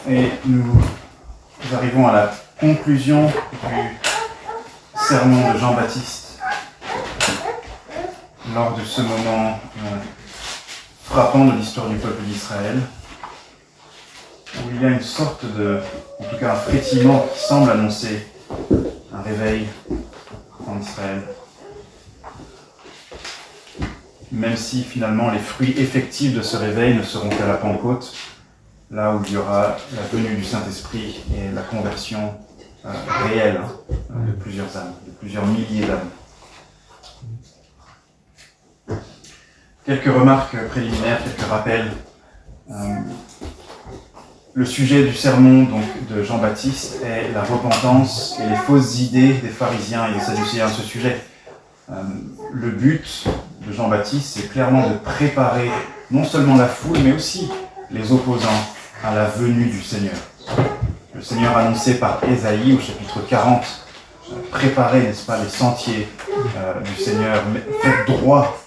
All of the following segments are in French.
Et nous arrivons à la conclusion du sermon de Jean-Baptiste lors de ce moment frappant de l'histoire du peuple d'Israël, où il y a une sorte en tout cas un frétillement qui semble annoncer un réveil en Israël. Même si finalement les fruits effectifs de ce réveil ne seront qu'à la Pentecôte, là où il y aura la venue du Saint-Esprit et la conversion réelle de plusieurs âmes, de plusieurs milliers d'âmes. Quelques remarques préliminaires, quelques rappels. Le sujet du sermon donc, de Jean-Baptiste est la repentance et les fausses idées des pharisiens et des sadducéens à ce sujet. Le but de Jean-Baptiste, c'est clairement de préparer non seulement la foule, mais aussi les opposants à la venue du Seigneur. Le Seigneur annoncé par Ésaïe au chapitre 40, préparez, n'est-ce pas, les sentiers du Seigneur, faites droit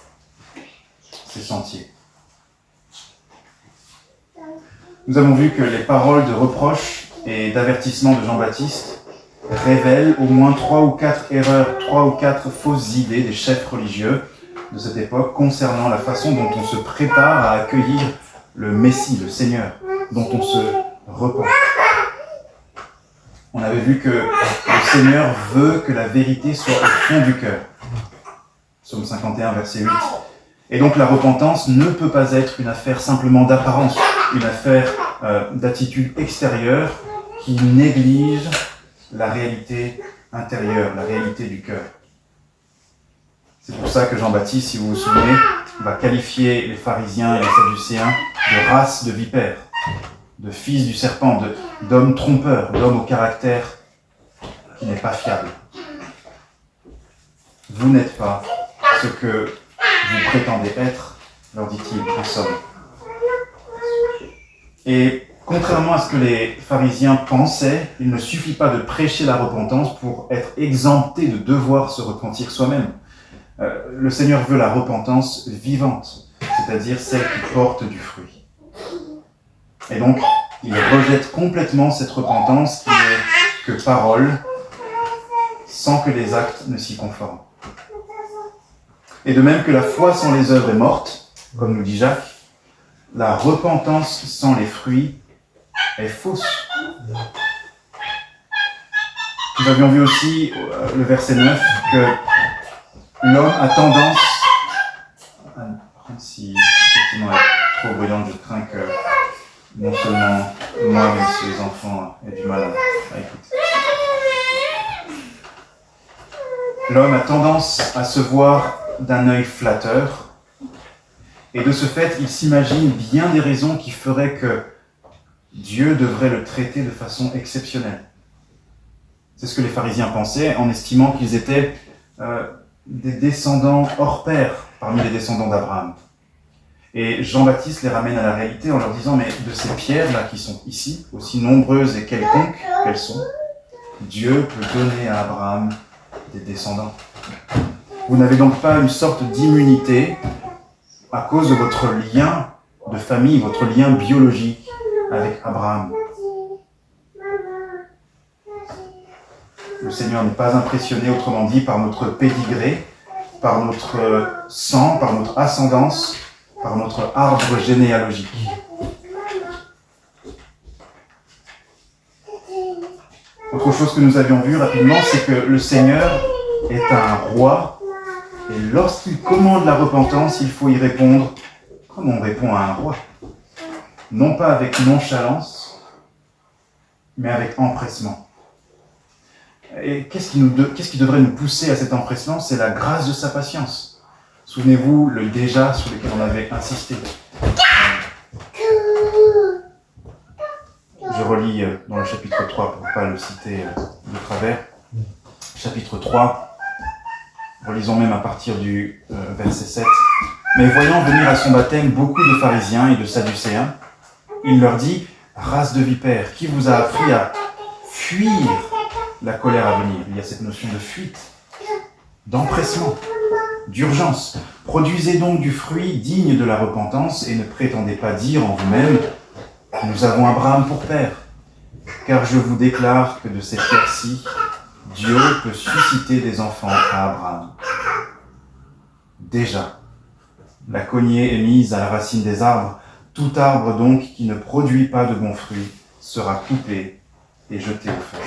ces sentiers. Nous avons vu que les paroles de reproche et d'avertissement de Jean-Baptiste révèlent au moins 3 ou 4 erreurs, 3 ou 4 fausses idées des chefs religieux de cette époque concernant la façon dont on se prépare à accueillir le Messie, le Seigneur, dont on se repent. On avait vu que le Seigneur veut que la vérité soit au fond du cœur. Psaume 51, verset 8. Et donc la repentance ne peut pas être une affaire simplement d'apparence, une affaire d'attitude extérieure qui néglige la réalité intérieure, la réalité du cœur. C'est pour ça que Jean-Baptiste, si vous vous souvenez, va qualifier les pharisiens et les sadducéens de race de vipères, de fils du serpent, d'hommes trompeurs, d'hommes au caractère qui n'est pas fiable. Vous n'êtes pas ce que vous prétendez être, leur dit-il en somme. Et contrairement à ce que les pharisiens pensaient, il ne suffit pas de prêcher la repentance pour être exempté de devoir se repentir soi-même. Le Seigneur veut la repentance vivante, c'est-à-dire celle qui porte du fruit. Et donc, il rejette complètement cette repentance qui n'est que parole, sans que les actes ne s'y conforment. Et de même que la foi sans les œuvres est morte, comme nous dit Jacques, la repentance sans les fruits est fausse. Nous avions vu aussi, le verset 9, que l'homme a tendance, si effectivement elle est trop bruyante, je crains que non seulement moi, mais aussi les enfants aient du mal à écouter. L'homme a tendance à se voir d'un œil flatteur, et de ce fait, il s'imagine bien des raisons qui feraient que Dieu devrait le traiter de façon exceptionnelle. C'est ce que les pharisiens pensaient, en estimant qu'ils étaient des descendants hors pair parmi les descendants d'Abraham. Et Jean-Baptiste les ramène à la réalité en leur disant, mais de ces pierres-là qui sont ici, aussi nombreuses et quelconques qu'elles sont, Dieu peut donner à Abraham des descendants. Vous n'avez donc pas une sorte d'immunité à cause de votre lien de famille, votre lien biologique avec Abraham. Le Seigneur n'est pas impressionné, autrement dit, par notre pédigré, par notre sang, par notre ascendance, par notre arbre généalogique. Autre chose que nous avions vu rapidement, c'est que le Seigneur est un roi, et lorsqu'il commande la repentance, il faut y répondre comme on répond à un roi. Non pas avec nonchalance, mais avec empressement. Et qu'est-ce qui devrait nous pousser à cet empressement ? C'est la grâce de sa patience. Souvenez-vous le déjà sur lequel on avait insisté. Je relis dans le chapitre 3 pour ne pas le citer de travers. Chapitre 3, relisons même à partir du verset 7. « Mais voyant venir à son baptême beaucoup de pharisiens et de sadducéens, il leur dit, « Race de vipères, qui vous a appris à fuir la colère à venir ?» Il y a cette notion de fuite, d'empressement, d'urgence. « Produisez donc du fruit digne de la repentance et ne prétendez pas dire en vous-même, « Nous avons Abraham pour père. » car je vous déclare que de cette terre-ci, Dieu peut susciter des enfants à Abraham. Déjà, la cognée est mise à la racine des arbres. Tout arbre donc qui ne produit pas de bons fruits sera coupé et jeté au feu.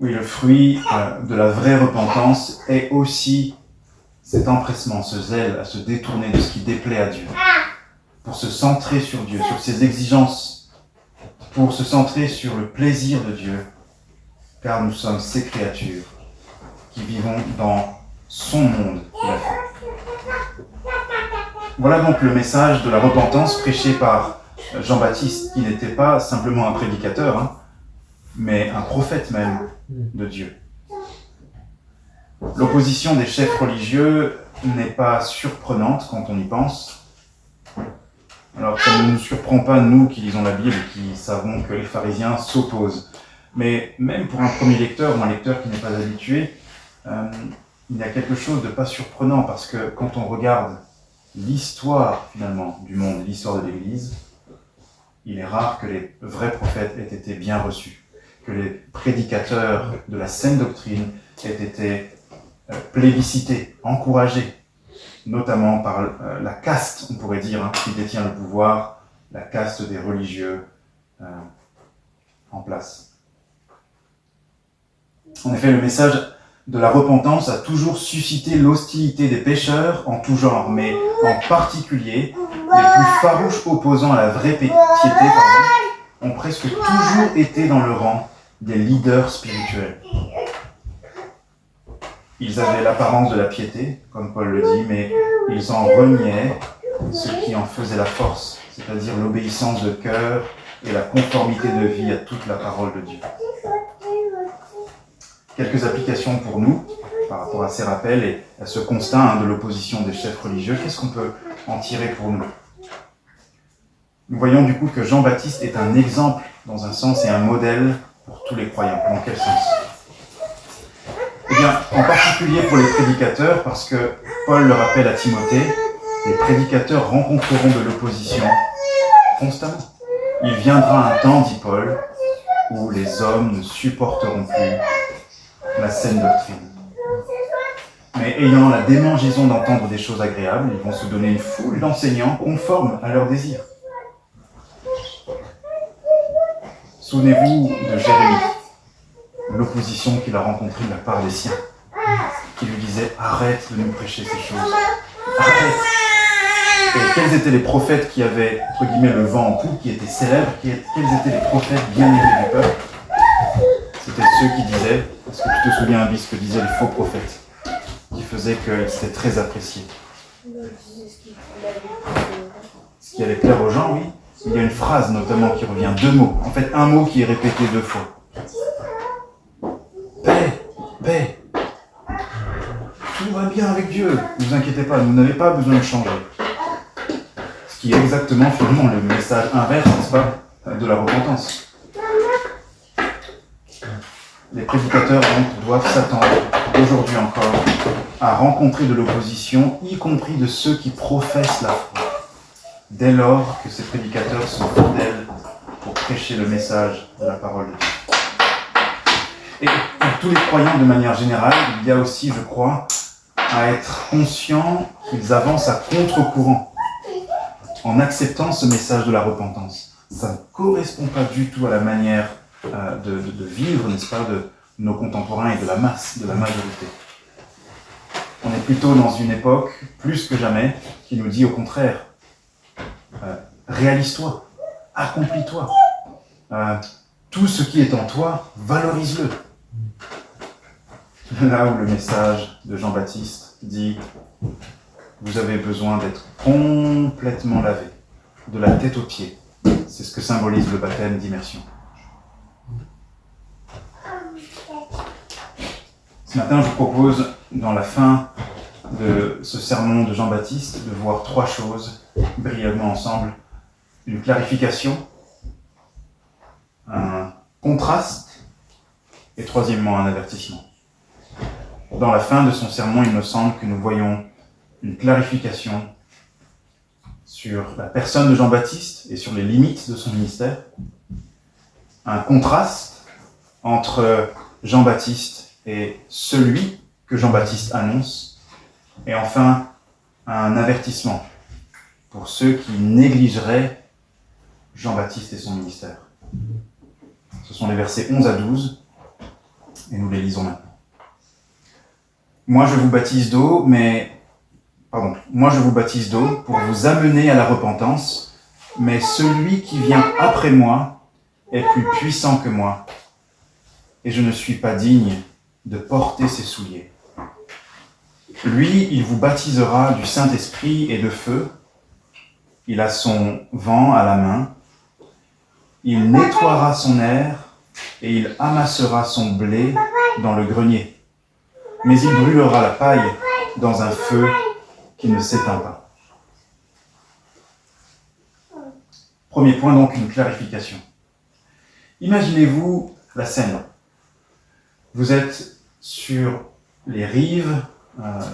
Oui, le fruit de la vraie repentance est aussi cet empressement, ce zèle à se détourner de ce qui déplaît à Dieu, pour se centrer sur Dieu, sur ses exigences, pour se centrer sur le plaisir de Dieu, car nous sommes ses créatures qui vivons dans son monde qu'il a fait. Voilà donc le message de la repentance prêché par Jean-Baptiste, qui n'était pas simplement un prédicateur, mais un prophète même de Dieu. L'opposition des chefs religieux n'est pas surprenante quand on y pense. Alors ça ne nous surprend pas, nous qui lisons la Bible et qui savons que les pharisiens s'opposent. Mais même pour un premier lecteur ou un lecteur qui n'est pas habitué, il y a quelque chose de pas surprenant, parce que quand on regarde l'histoire finalement du monde, l'histoire de l'Église, il est rare que les vrais prophètes aient été bien reçus, que les prédicateurs de la saine doctrine aient été plébiscités, encouragés, notamment par la caste, on pourrait dire, qui détient le pouvoir, la caste des religieux en place. En effet, le message de la repentance a toujours suscité l'hostilité des pécheurs en tout genre, mais en particulier, les plus farouches opposants à la vraie piété ont presque toujours été dans le rang des leaders spirituels. Ils avaient l'apparence de la piété, comme Paul le dit, mais ils en reniaient ce qui en faisait la force, c'est-à-dire l'obéissance de cœur et la conformité de vie à toute la parole de Dieu. Quelques applications pour nous, par rapport à ces rappels et à ce constat de l'opposition des chefs religieux. Qu'est-ce qu'on peut en tirer pour nous ? Nous voyons du coup que Jean-Baptiste est un exemple dans un sens et un modèle pour tous les croyants. Dans quel sens ? Eh bien, en particulier pour les prédicateurs, parce que Paul le rappelle à Timothée, les prédicateurs rencontreront de l'opposition constamment. Il viendra un temps, dit Paul, où les hommes ne supporteront plus la saine doctrine. Mais ayant la démangeaison d'entendre des choses agréables, ils vont se donner une foule d'enseignants conformes à leurs désirs. Souvenez-vous de Jérémie, l'opposition qu'il a rencontrée de la part des siens, qui lui disaient « Arrête de nous prêcher ces choses, arrête !» Et quels étaient les prophètes qui avaient, entre guillemets, le vent en poupe, qui étaient célèbres, quels étaient les prophètes bien aimés du peuple ? C'était ceux qui disaient, est-ce que tu te souviens, Abby, ce que disaient les faux prophètes, qui faisaient qu'ils étaient très appréciés. Ce qui allait plaire aux gens, oui. Il y a une phrase notamment qui revient, 2 mots. En fait, un mot qui est répété 2 fois. Paix, paix. Tout va bien avec Dieu. Ne vous inquiétez pas, vous n'avez pas besoin de changer. Ce qui est exactement finalement le message inverse, n'est-ce pas, de la repentance. Les prédicateurs donc doivent s'attendre, aujourd'hui encore, à rencontrer de l'opposition, y compris de ceux qui professent la foi, dès lors que ces prédicateurs sont fidèles pour prêcher le message de la parole de Dieu. Et pour tous les croyants de manière générale, il y a aussi, je crois, à être conscient qu'ils avancent à contre-courant en acceptant ce message de la repentance. Ça ne correspond pas du tout à la manière de vivre, n'est-ce pas, de nos contemporains et de la masse, de la majorité. On est plutôt dans une époque, plus que jamais, qui nous dit au contraire, réalise-toi, accomplis-toi, tout ce qui est en toi, valorise-le. Là où le message de Jean-Baptiste dit, vous avez besoin d'être complètement lavé, de la tête aux pieds. C'est ce que symbolise le baptême d'immersion. Ce matin, je vous propose, dans la fin de ce sermon de Jean-Baptiste, de voir 3 choses brièvement ensemble. Une clarification, un contraste et troisièmement un avertissement. Dans la fin de son sermon, il me semble que nous voyons une clarification sur la personne de Jean-Baptiste et sur les limites de son ministère, un contraste entre Jean-Baptiste et celui que Jean-Baptiste annonce, et enfin un avertissement pour ceux qui négligeraient Jean-Baptiste et son ministère. Ce sont les versets 11 à 12, et nous les lisons maintenant. Moi je vous baptise d'eau pour vous amener à la repentance, mais celui qui vient après moi est plus puissant que moi, et je ne suis pas digne de porter ses souliers. Lui, il vous baptisera du Saint-Esprit et de feu. Il a son vent à la main. Il nettoiera son aire et il amassera son blé dans le grenier. Mais il brûlera la paille dans un feu qui ne s'éteint pas. Premier point, donc, une clarification. Imaginez-vous la scène. Vous êtes sur les rives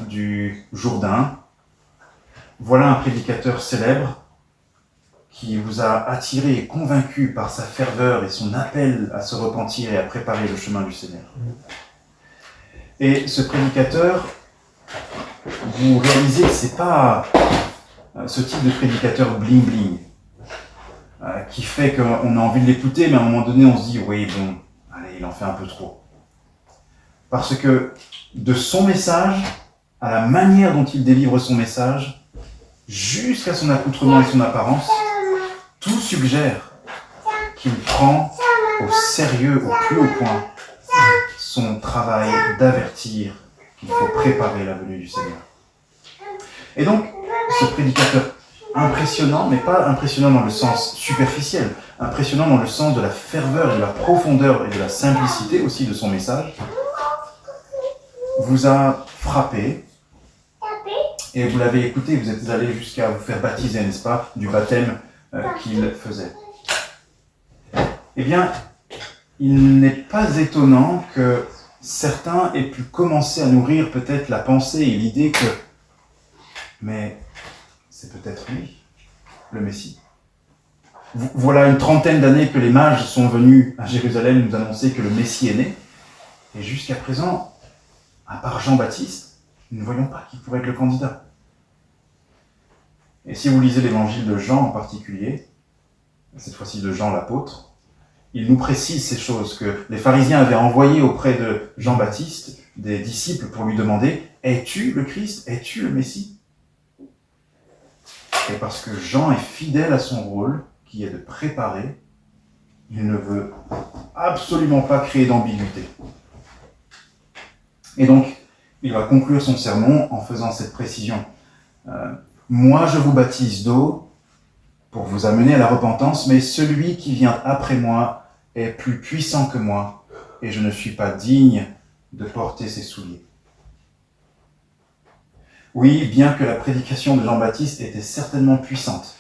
du Jourdain. Voilà un prédicateur célèbre qui vous a attiré et convaincu par sa ferveur et son appel à se repentir et à préparer le chemin du Seigneur. Et ce prédicateur, vous réalisez que c'est pas ce type de prédicateur bling-bling qui fait qu'on a envie de l'écouter, mais à un moment donné, on se dit « oui, bon, allez, il en fait un peu trop ». Parce que de son message, à la manière dont il délivre son message, jusqu'à son accoutrement et son apparence, tout suggère qu'il prend au sérieux, au plus haut point, son travail d'avertir qu'il faut préparer la venue du Seigneur. Et donc, ce prédicateur impressionnant, mais pas impressionnant dans le sens superficiel, impressionnant dans le sens de la ferveur, de la profondeur et de la simplicité aussi de son message, vous a frappé, et vous l'avez écouté, vous êtes allé jusqu'à vous faire baptiser, n'est-ce pas, du baptême qu'il faisait. Eh bien, il n'est pas étonnant que certains aient pu commencer à nourrir peut-être la pensée et l'idée que, mais c'est peut-être lui, le Messie. Voilà une trentaine d'années que les mages sont venus à Jérusalem nous annoncer que le Messie est né, et jusqu'à présent, à part Jean-Baptiste, nous ne voyons pas qui pourrait être le candidat. Et si vous lisez l'évangile de Jean en particulier, cette fois-ci de Jean l'apôtre, il nous précise ces choses que les pharisiens avaient envoyées auprès de Jean-Baptiste, des disciples, pour lui demander « Es-tu le Christ ? Es-tu le Messie ?» Et parce que Jean est fidèle à son rôle, qui est de préparer, il ne veut absolument pas créer d'ambiguïté. Et donc, il va conclure son sermon en faisant cette précision. Moi, je vous baptise d'eau pour vous amener à la repentance, mais celui qui vient après moi est plus puissant que moi, et je ne suis pas digne de porter ses souliers. Oui, bien que la prédication de Jean-Baptiste était certainement puissante,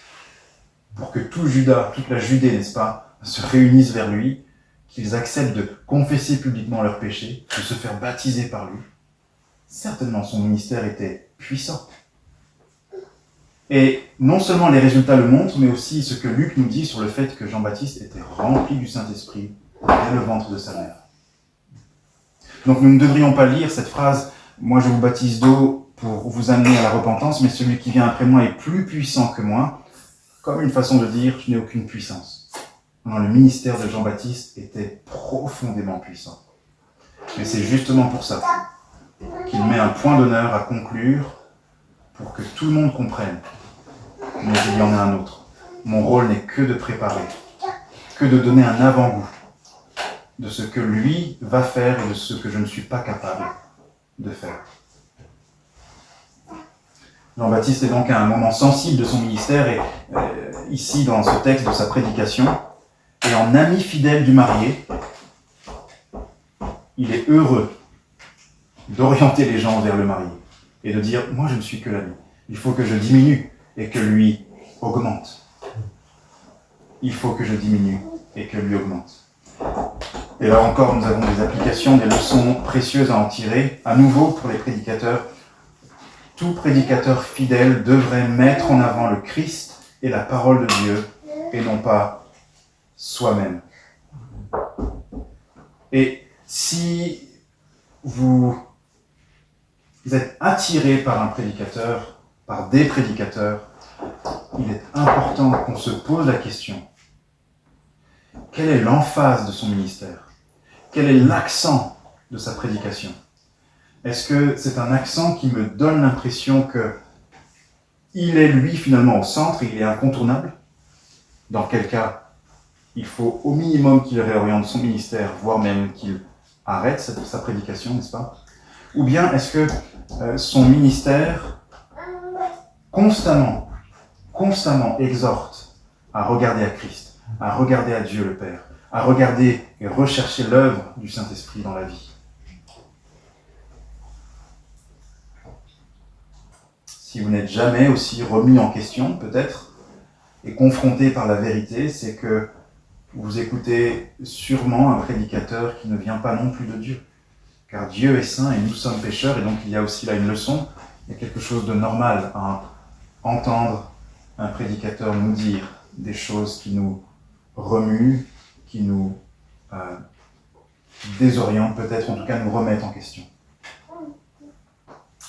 pour que tout Juda, toute la Judée, n'est-ce pas, se réunissent vers lui, qu'ils acceptent de confesser publiquement leurs péchés, de se faire baptiser par lui, certainement son ministère était puissant. Et non seulement les résultats le montrent, mais aussi ce que Luc nous dit sur le fait que Jean-Baptiste était rempli du Saint-Esprit dès le ventre de sa mère. Donc nous ne devrions pas lire cette phrase « Moi je vous baptise d'eau pour vous amener à la repentance, mais celui qui vient après moi est plus puissant que moi », comme une façon de dire « Je n'ai aucune puissance ». Non, le ministère de Jean-Baptiste était profondément puissant. Mais c'est justement pour ça qu'il met un point d'honneur à conclure pour que tout le monde comprenne. Mais il y en a un autre. Mon rôle n'est que de préparer, que de donner un avant-goût de ce que lui va faire et de ce que je ne suis pas capable de faire. Jean-Baptiste est donc à un moment sensible de son ministère et ici dans ce texte de sa prédication, et en ami fidèle du marié, il est heureux d'orienter les gens vers le marié et de dire « moi je ne suis que l'ami, il faut que je diminue et que lui augmente. Il faut que je diminue et que lui augmente. » Et là encore, nous avons des applications, des leçons précieuses à en tirer. À nouveau, pour les prédicateurs, tout prédicateur fidèle devrait mettre en avant le Christ et la parole de Dieu et non pas soi-même. Et si vous êtes attiré par un prédicateur, par des prédicateurs, il est important qu'on se pose la question: quelle est l'emphase de son ministère? Quel est l'accent de sa prédication? Est-ce que c'est un accent qui me donne l'impression que il est lui finalement au centre, il est incontournable? Dans quel cas, il faut au minimum qu'il réoriente son ministère, voire même qu'il arrête sa prédication, n'est-ce pas? Ou bien est-ce que son ministère constamment exhorte à regarder à Christ, à regarder à Dieu le Père, à regarder et rechercher l'œuvre du Saint-Esprit dans la vie? Si vous n'êtes jamais aussi remis en question, peut-être, et confronté par la vérité, c'est que vous écoutez sûrement un prédicateur qui ne vient pas non plus de Dieu. Car Dieu est saint et nous sommes pécheurs, et donc il y a aussi là une leçon, il y a quelque chose de normal à entendre un prédicateur nous dire des choses qui nous remuent, qui nous désorientent, peut-être en tout cas nous remettent en question.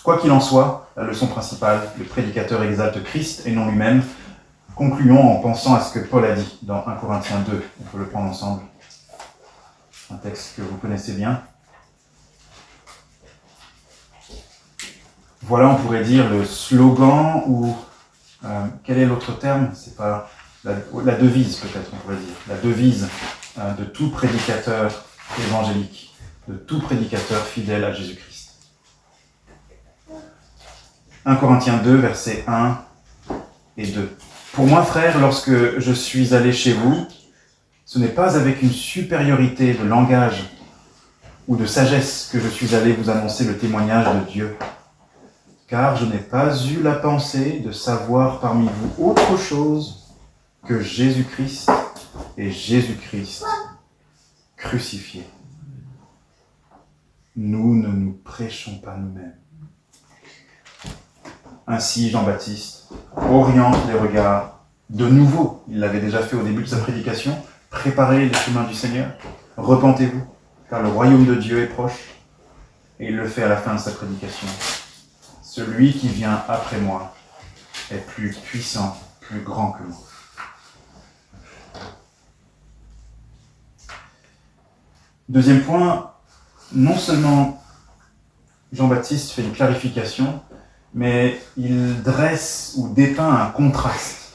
Quoi qu'il en soit, la leçon principale, le prédicateur exalte Christ et non lui-même. Concluons en pensant à ce que Paul a dit dans 1 Corinthiens 2. On peut le prendre ensemble. Un texte que vous connaissez bien. Voilà, on pourrait dire le slogan ou quel est l'autre terme? C'est pas la devise peut-être, on pourrait dire. La devise de tout prédicateur évangélique, de tout prédicateur fidèle à Jésus-Christ. 1 Corinthiens 2, versets 1 et 2. Pour moi, frères, lorsque je suis allé chez vous, ce n'est pas avec une supériorité de langage ou de sagesse que je suis allé vous annoncer le témoignage de Dieu, car je n'ai pas eu la pensée de savoir parmi vous autre chose que Jésus-Christ et Jésus-Christ crucifié. Nous ne nous prêchons pas nous-mêmes. Ainsi, Jean-Baptiste oriente les regards de nouveau. Il l'avait déjà fait au début de sa prédication. Préparez les chemins du Seigneur. Repentez-vous, car le royaume de Dieu est proche. Et il le fait à la fin de sa prédication. Celui qui vient après moi est plus puissant, plus grand que moi. Deuxième point, non seulement Jean-Baptiste fait une clarification, mais il dresse ou dépeint un contraste.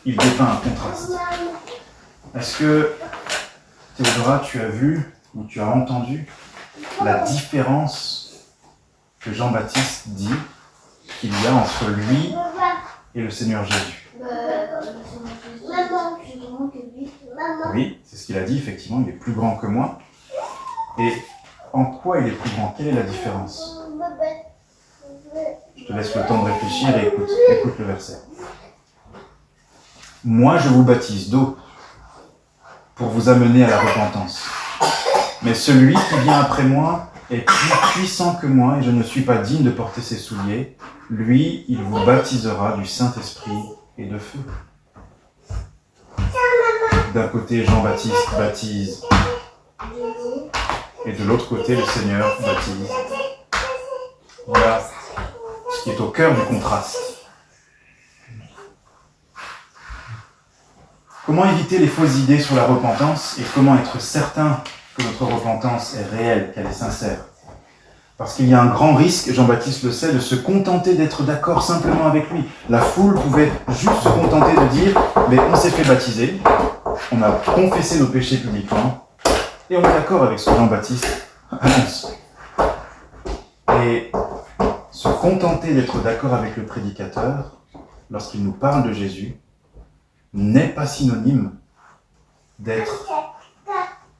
Il dépeint un contraste. Est-ce que, Théodora, tu as vu ou tu as entendu la différence que Jean-Baptiste dit qu'il y a entre lui et le Seigneur Jésus? Oui, c'est ce qu'il a dit, effectivement, il est plus grand que moi. Et en quoi il est plus grand? Quelle est la différence? Je te laisse le temps de réfléchir et écoute le verset. Moi, je vous baptise d'eau pour vous amener à la repentance. Mais celui qui vient après moi est plus puissant que moi et je ne suis pas digne de porter ses souliers. Lui, il vous baptisera du Saint-Esprit et de feu. D'un côté, Jean-Baptiste baptise et de l'autre côté, le Seigneur baptise. Voilà ce qui est au cœur du contraste. Comment éviter les fausses idées sur la repentance et comment être certain que notre repentance est réelle, qu'elle est sincère? Parce qu'il y a un grand risque, Jean-Baptiste le sait, de se contenter d'être d'accord simplement avec lui. La foule pouvait juste se contenter de dire « mais on s'est fait baptiser, on a confessé nos péchés publiquement et on est d'accord avec ce que Jean-Baptiste annonce. » Et se contenter d'être d'accord avec le prédicateur, lorsqu'il nous parle de Jésus, n'est pas synonyme d'être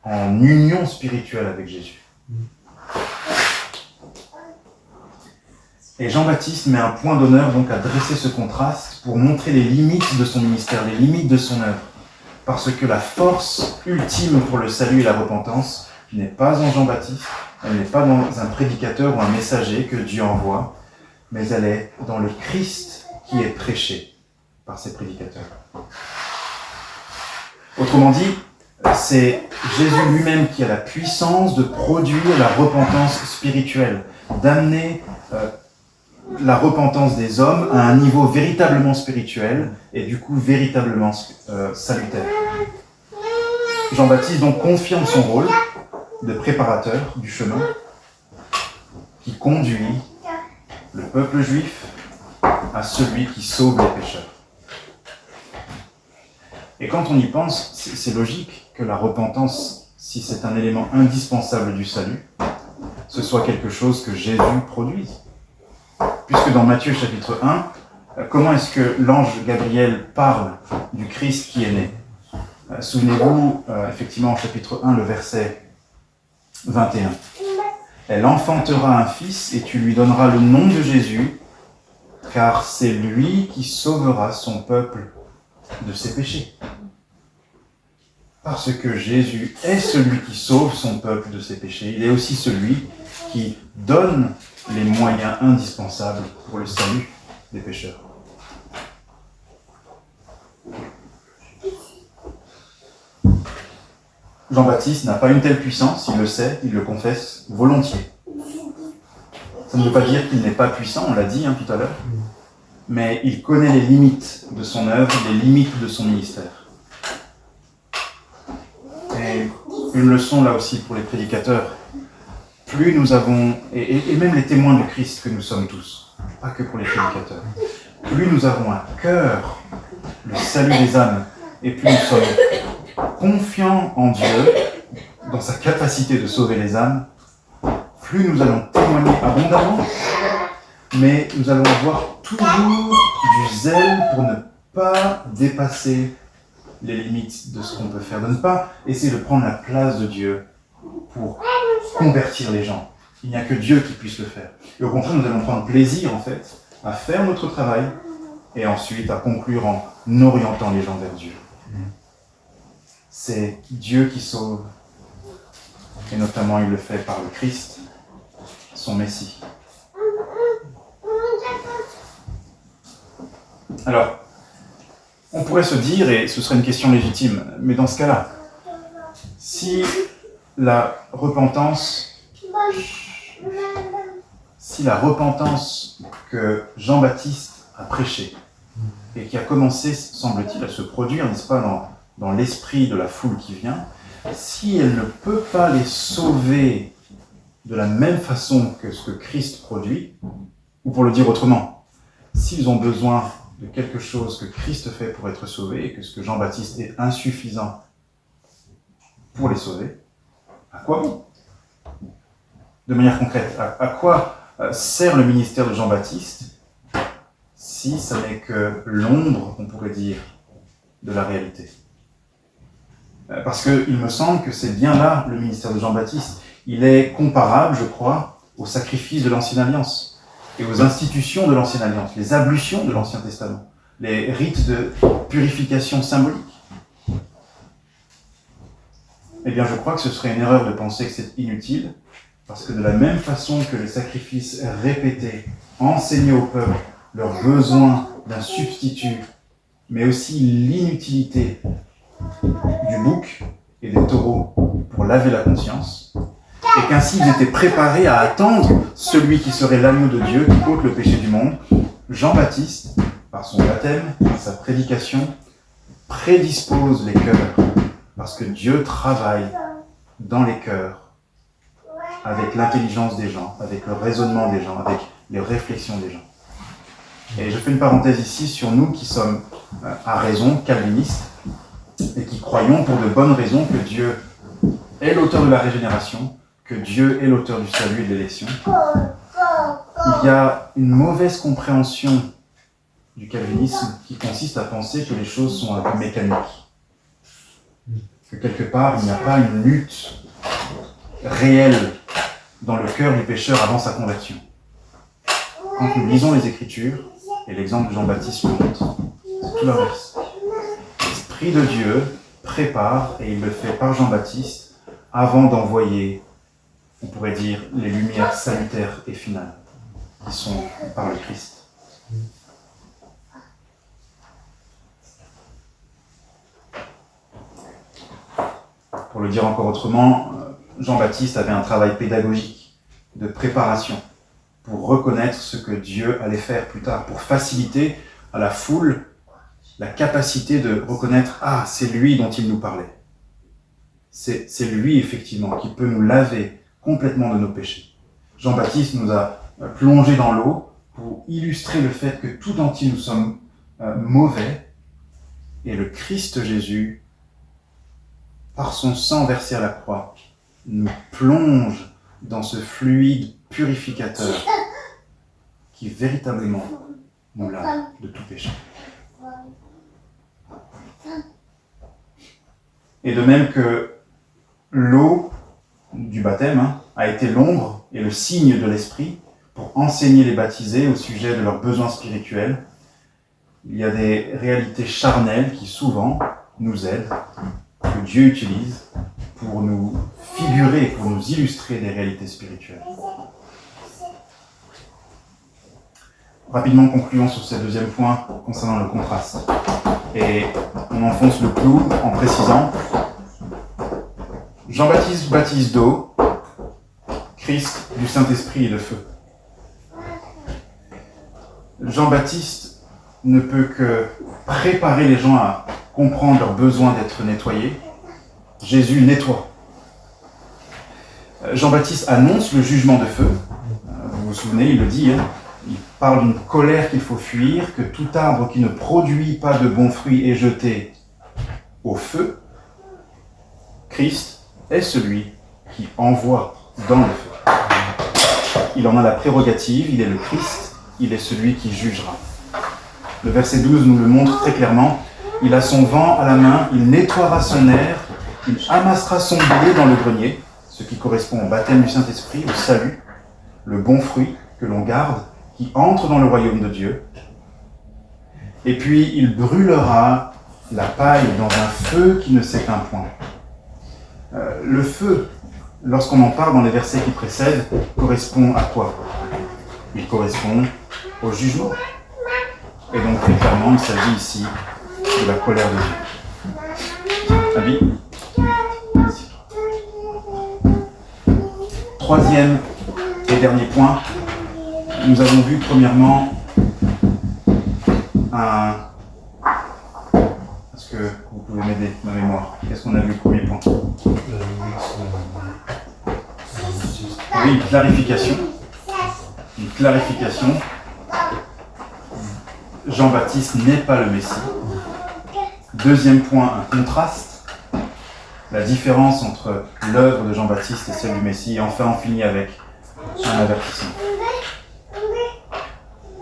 en union spirituelle avec Jésus. Et Jean-Baptiste met un point d'honneur donc à dresser ce contraste pour montrer les limites de son ministère, les limites de son œuvre. Parce que la force ultime pour le salut et la repentance n'est pas en Jean-Baptiste, elle n'est pas dans un prédicateur ou un messager que Dieu envoie, mais elle est dans le Christ qui est prêché. par ses prédicateurs. Autrement dit, c'est Jésus lui-même qui a la puissance de produire la repentance spirituelle, d'amener la repentance des hommes à un niveau véritablement spirituel et du coup véritablement salutaire. Jean-Baptiste donc confirme son rôle de préparateur du chemin qui conduit le peuple juif à celui qui sauve les pécheurs. Et quand on y pense, c'est logique que la repentance, si c'est un élément indispensable du salut, ce soit quelque chose que Jésus produise. Puisque dans Matthieu chapitre 1, comment est-ce que l'ange Gabriel parle du Christ qui est né ? Souvenez-vous, effectivement, en chapitre 1, le verset 21. « Elle enfantera un fils et tu lui donneras le nom de Jésus, car c'est lui qui sauvera son peuple de ses péchés. » Parce que Jésus est celui qui sauve son peuple de ses péchés. Il est aussi celui qui donne les moyens indispensables pour le salut des pécheurs. Jean-Baptiste n'a pas une telle puissance, il le sait, il le confesse volontiers. Ça ne veut pas dire qu'il n'est pas puissant, on l'a dit tout à l'heure, mais il connaît les limites de son œuvre, les limites de son ministère. Et une leçon là aussi pour les prédicateurs, plus nous avons, et même les témoins du Christ que nous sommes tous, pas que pour les prédicateurs, plus nous avons à cœur le salut des âmes, et plus nous sommes confiants en Dieu, dans sa capacité de sauver les âmes, plus nous allons témoigner abondamment, mais nous allons avoir toujours du zèle pour ne pas dépasser les limites de ce qu'on peut faire, de ne pas essayer de prendre la place de Dieu pour convertir les gens. Il n'y a que Dieu qui puisse le faire. Et au contraire, nous allons prendre plaisir, en fait, à faire notre travail et ensuite à conclure en orientant les gens vers Dieu. C'est Dieu qui sauve, et notamment il le fait par le Christ, son Messie. Alors, on pourrait se dire, et ce serait une question légitime, mais dans ce cas-là, si la repentance que Jean-Baptiste a prêchée, et qui a commencé, semble-t-il, à se produire, n'est-ce pas, dans l'esprit de la foule qui vient, si elle ne peut pas les sauver de la même façon que ce que Christ produit, ou pour le dire autrement, s'ils ont besoin de quelque chose que Christ fait pour être sauvés, et que ce que Jean-Baptiste est insuffisant pour les sauver, à quoi bon ? De manière concrète, à quoi sert le ministère de Jean-Baptiste si ça n'est que l'ombre, on pourrait dire, de la réalité ? Parce qu'il me semble que c'est bien là le ministère de Jean-Baptiste. Il est comparable, je crois, au sacrifice de l'Ancienne Alliance et aux institutions de l'Ancienne Alliance, les ablutions de l'Ancien Testament, les rites de purification symbolique. Eh bien, je crois que ce serait une erreur de penser que c'est inutile, parce que de la même façon que les sacrifices répétés enseignaient au peuple leur besoin d'un substitut, mais aussi l'inutilité du bouc et des taureaux pour laver la conscience, et qu'ainsi ils étaient préparés à attendre celui qui serait l'agneau de Dieu qui ôte le péché du monde, Jean-Baptiste, par son baptême, par sa prédication, prédispose les cœurs, parce que Dieu travaille dans les cœurs, avec l'intelligence des gens, avec le raisonnement des gens, avec les réflexions des gens. Et je fais une parenthèse ici sur nous qui sommes, à raison, calvinistes, et qui croyons pour de bonnes raisons que Dieu est l'auteur de la régénération, que Dieu est l'auteur du salut et de l'élection. Il y a une mauvaise compréhension du calvinisme qui consiste à penser que les choses sont un peu mécaniques. Que quelque part, il n'y a pas une lutte réelle dans le cœur du pécheur avant sa conversion. Quand nous lisons les Écritures, et l'exemple de Jean-Baptiste le montre, c'est tout l'inverse. L'Esprit de Dieu prépare, et il le fait par Jean-Baptiste, avant d'envoyer, on pourrait dire, les lumières salutaires et finales, qui sont par le Christ. Pour le dire encore autrement, Jean-Baptiste avait un travail pédagogique, de préparation, pour reconnaître ce que Dieu allait faire plus tard, pour faciliter à la foule la capacité de reconnaître « Ah, c'est lui dont il nous parlait ». C'est lui, effectivement, qui peut nous laver complètement de nos péchés. Jean-Baptiste nous a plongé dans l'eau pour illustrer le fait que tout entier nous sommes mauvais, et le Christ Jésus, par son sang versé à la croix, nous plonge dans ce fluide purificateur qui véritablement nous lave de tout péché. Et de même que l'eau du baptême a été l'ombre et le signe de l'Esprit pour enseigner les baptisés au sujet de leurs besoins spirituels, il y a des réalités charnelles qui souvent nous aident, que Dieu utilise pour nous figurer, pour nous illustrer des réalités spirituelles. Rapidement concluons sur ce deuxième point concernant le contraste. Et on enfonce le clou en précisant Jean-Baptiste baptise d'eau, Christ du Saint-Esprit et de feu. Jean-Baptiste ne peut que préparer les gens à comprendre leur besoin d'être nettoyés. Jésus nettoie. Jean-Baptiste annonce le jugement de feu. Vous vous souvenez, il le dit, il parle d'une colère qu'il faut fuir, que tout arbre qui ne produit pas de bons fruits est jeté au feu. Christ est celui qui envoie dans le feu. Il en a la prérogative, il est le Christ, il est celui qui jugera. Le verset 12 nous le montre très clairement. Il a son vent à la main, il nettoiera son air, il amassera son blé dans le grenier, ce qui correspond au baptême du Saint-Esprit, au salut, le bon fruit que l'on garde, qui entre dans le royaume de Dieu. Et puis il brûlera la paille dans un feu qui ne s'éteint point. Le feu, lorsqu'on en parle dans les versets qui précèdent, correspond à quoi? Il correspond au jugement. Et donc très clairement, il s'agit ici de la colère de Dieu. Abby? Troisième et dernier point, nous avons vu premièrement un... Est-ce que vous pouvez m'aider, ma mémoire? Qu'est-ce qu'on a vu au premier point? Oui, une clarification. Une clarification. Jean-Baptiste n'est pas le Messie. Deuxième point, un contraste. La différence entre l'œuvre de Jean-Baptiste et celle du Messie. Et enfin, on finit avec un avertissement.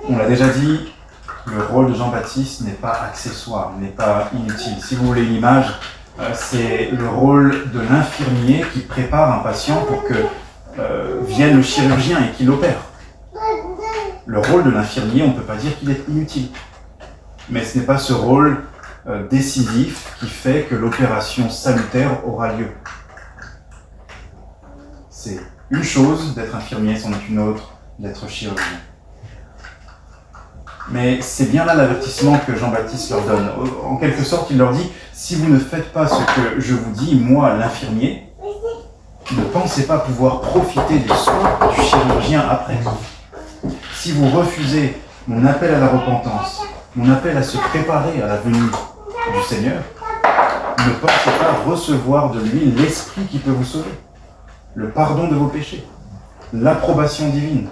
On l'a déjà dit, le rôle de Jean-Baptiste n'est pas accessoire, n'est pas inutile. Si vous voulez une image, c'est le rôle de l'infirmier qui prépare un patient pour que vienne le chirurgien et qu'il opère. Le rôle de l'infirmier, on ne peut pas dire qu'il est inutile. Mais ce n'est pas ce rôle décisif qui fait que l'opération salutaire aura lieu. C'est une chose d'être infirmier, c'en est une autre d'être chirurgien. Mais c'est bien là l'avertissement que Jean-Baptiste leur donne. En quelque sorte, il leur dit, si vous ne faites pas ce que je vous dis, moi, l'infirmier, ne pensez pas pouvoir profiter des soins du chirurgien après. Si vous refusez mon appel à la repentance, mon appel à se préparer à la venue du Seigneur, ne pensez pas recevoir de lui l'Esprit qui peut vous sauver, le pardon de vos péchés, l'approbation divine.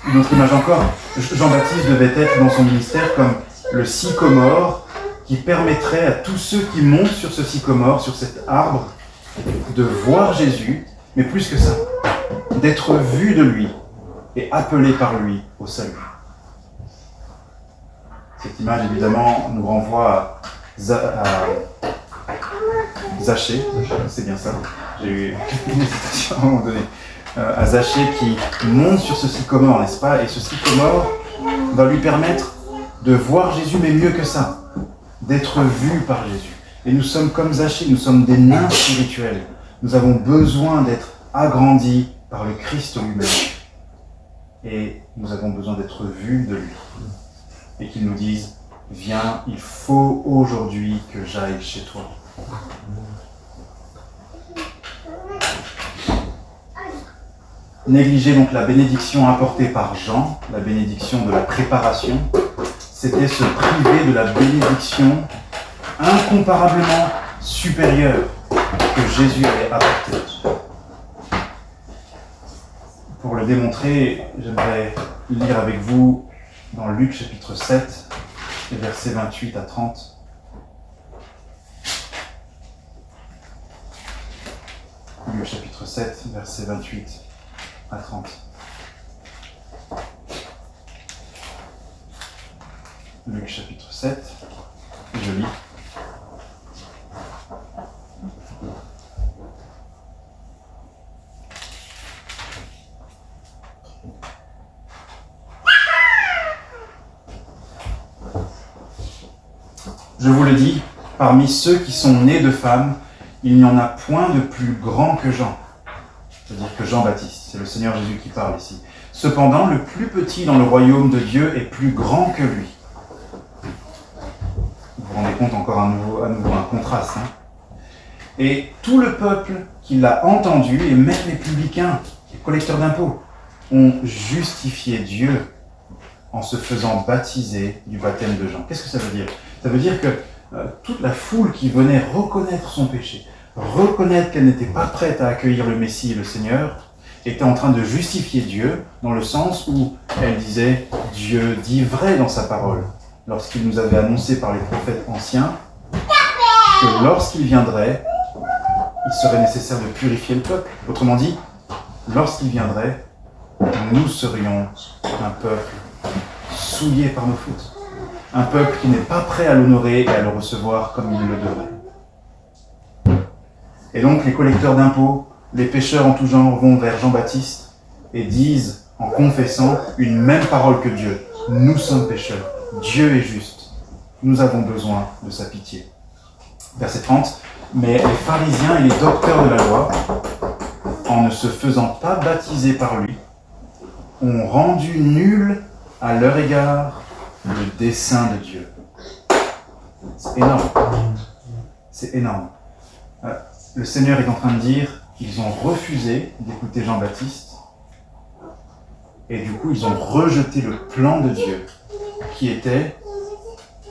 Une autre image encore, Jean-Baptiste devait être dans son ministère comme le sycomore qui permettrait à tous ceux qui montent sur ce sycomore, sur cet arbre, de voir Jésus, mais plus que ça, d'être vus de lui et appelés par lui au salut. Cette image, évidemment, nous renvoie à Zachée, c'est bien ça, j'ai eu une hésitation à un moment donné, à Zachée qui monte sur ce sycomore, n'est-ce pas? Et ce sycomore va lui permettre de voir Jésus, mais mieux que ça, d'être vu par Jésus. Et nous sommes comme Zachée, nous sommes des nains spirituels. Nous avons besoin d'être agrandis par le Christ lui-même. Et nous avons besoin d'être vus de lui. Et qu'il nous dise, viens, il faut aujourd'hui que j'aille chez toi. Négliger donc la bénédiction apportée par Jean, la bénédiction de la préparation, c'était se priver de la bénédiction incomparablement supérieure que Jésus avait apportée. Pour le démontrer, j'aimerais lire avec vous dans Luc chapitre 7, les versets 28 à 30. Luc chapitre 7, versets 28 à 30. Luc chapitre 7, je lis. Je vous le dis, parmi ceux qui sont nés de femmes, il n'y en a point de plus grand que Jean. C'est-à-dire que Jean-Baptiste, c'est le Seigneur Jésus qui parle ici. Cependant, le plus petit dans le royaume de Dieu est plus grand que lui. Vous vous rendez compte encore à nouveau un contraste. Et tout le peuple qui l'a entendu, et même les publicains, les collecteurs d'impôts, ont justifié Dieu en se faisant baptiser du baptême de Jean. Qu'est-ce que ça veut dire ? Ça veut dire que toute la foule qui venait reconnaître son péché, reconnaître qu'elle n'était pas prête à accueillir le Messie et le Seigneur, était en train de justifier Dieu dans le sens où elle disait « Dieu dit vrai dans sa parole » lorsqu'il nous avait annoncé par les prophètes anciens que lorsqu'il viendrait, il serait nécessaire de purifier le peuple. Autrement dit, lorsqu'il viendrait, nous serions un peuple souillé par nos fautes. Un peuple qui n'est pas prêt à l'honorer et à le recevoir comme il le devrait. Et donc les collecteurs d'impôts, les pécheurs en tout genre vont vers Jean-Baptiste et disent, en confessant, une même parole que Dieu. Nous sommes pécheurs, Dieu est juste, nous avons besoin de sa pitié. Verset 30, mais les pharisiens et les docteurs de la loi, en ne se faisant pas baptiser par lui, ont rendu nul à leur égard le dessein de Dieu. C'est énorme. C'est énorme. Le Seigneur est en train de dire qu'ils ont refusé d'écouter Jean-Baptiste et du coup ils ont rejeté le plan de Dieu qui était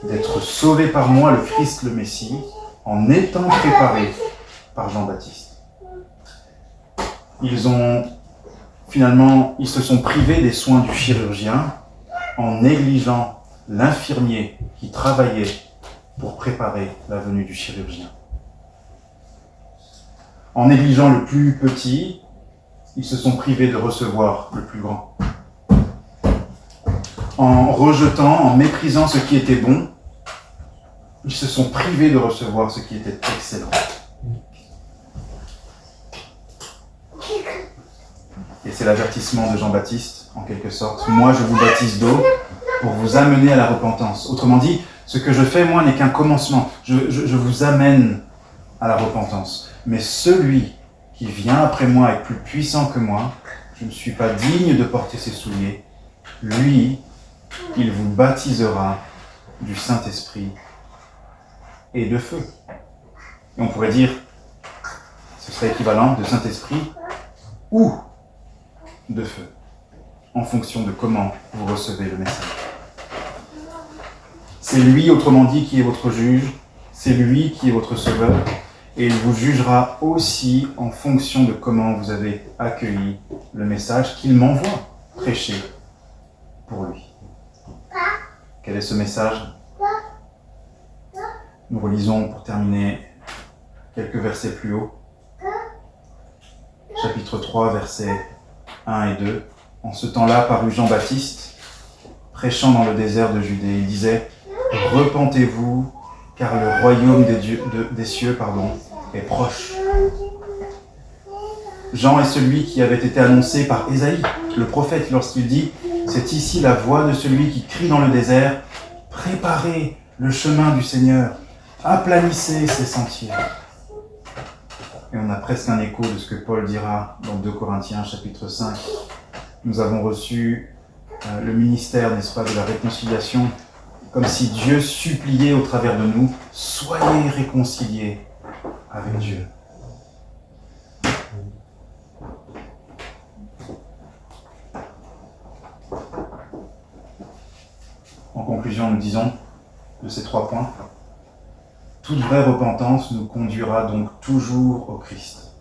d'être sauvés par moi, le Christ, le Messie, en étant préparés par Jean-Baptiste. Ils se sont privés des soins du chirurgien en négligeant l'infirmier qui travaillait pour préparer la venue du chirurgien. En négligeant le plus petit, ils se sont privés de recevoir le plus grand. En rejetant, en méprisant ce qui était bon, ils se sont privés de recevoir ce qui était excellent. Et c'est l'avertissement de Jean-Baptiste, en quelque sorte. Moi, je vous baptise d'eau pour vous amener à la repentance. Autrement dit, ce que je fais, moi, n'est qu'un commencement. Je vous amène à la repentance. Mais celui qui vient après moi est plus puissant que moi. Je ne suis pas digne de porter ses souliers. Lui, il vous baptisera du Saint-Esprit et de feu. Et on pourrait dire, ce serait équivalent de Saint-Esprit ou de feu, en fonction de comment vous recevez le message. C'est lui, autrement dit, qui est votre juge, c'est lui qui est votre sauveur, et il vous jugera aussi en fonction de comment vous avez accueilli le message qu'il m'envoie prêcher pour lui. Quel est ce message ? Nous relisons pour terminer quelques versets plus haut. Chapitre 3, versets 1 et 2. En ce temps-là parut Jean-Baptiste, prêchant dans le désert de Judée. Il disait « Repentez-vous, car le royaume des cieux est proche. » Jean est celui qui avait été annoncé par Ésaïe, le prophète, lorsqu'il dit « C'est ici la voix de celui qui crie dans le désert, préparez le chemin du Seigneur, aplanissez ses sentiers. » Et on a presque un écho de ce que Paul dira dans 2 Corinthiens chapitre 5. Nous avons reçu le ministère, n'est-ce pas, de la réconciliation comme si Dieu suppliait au travers de nous, soyez réconciliés avec Dieu. En conclusion, nous disons de ces 3 points, toute vraie repentance nous conduira donc toujours au Christ.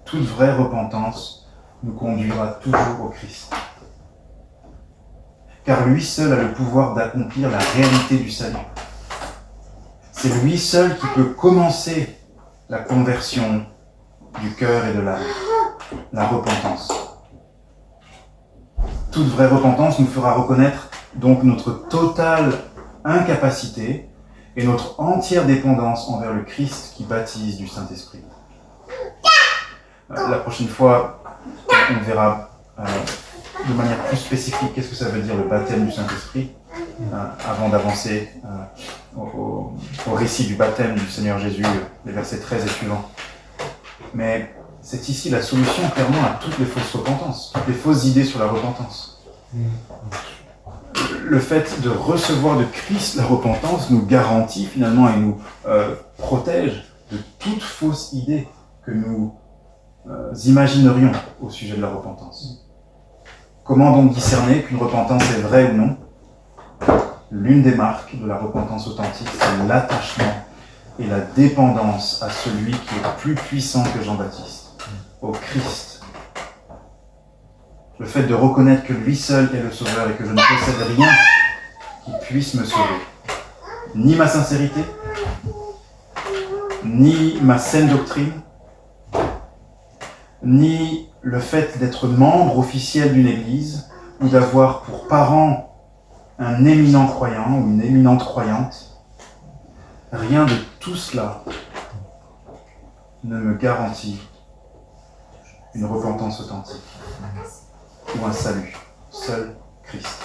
Toute vraie repentance nous conduira toujours au Christ. Car lui seul a le pouvoir d'accomplir la réalité du salut. C'est lui seul qui peut commencer la conversion du cœur et de l'âme, la repentance. Toute vraie repentance nous fera reconnaître donc notre totale incapacité et notre entière dépendance envers le Christ qui baptise du Saint-Esprit. La prochaine fois, on verra de manière plus spécifique qu'est-ce que ça veut dire le baptême du Saint-Esprit, avant d'avancer au récit du baptême du Seigneur Jésus, les versets 13 et suivants. Mais c'est ici la solution clairement à toutes les fausses repentances, toutes les fausses idées sur la repentance. Le fait de recevoir de Christ la repentance nous garantit finalement et nous protège de toute fausse idée que nous imaginerions au sujet de la repentance. Comment donc discerner qu'une repentance est vraie ou non ? L'une des marques de la repentance authentique, c'est l'attachement et la dépendance à celui qui est plus puissant que Jean-Baptiste, au Christ. Le fait de reconnaître que lui seul est le Sauveur et que je ne possède rien qui puisse me sauver. Ni ma sincérité, ni ma saine doctrine, ni le fait d'être membre officiel d'une église ou d'avoir pour parent un éminent croyant ou une éminente croyante. Rien de tout cela ne me garantit une repentance authentique ou un salut. Seul Christ.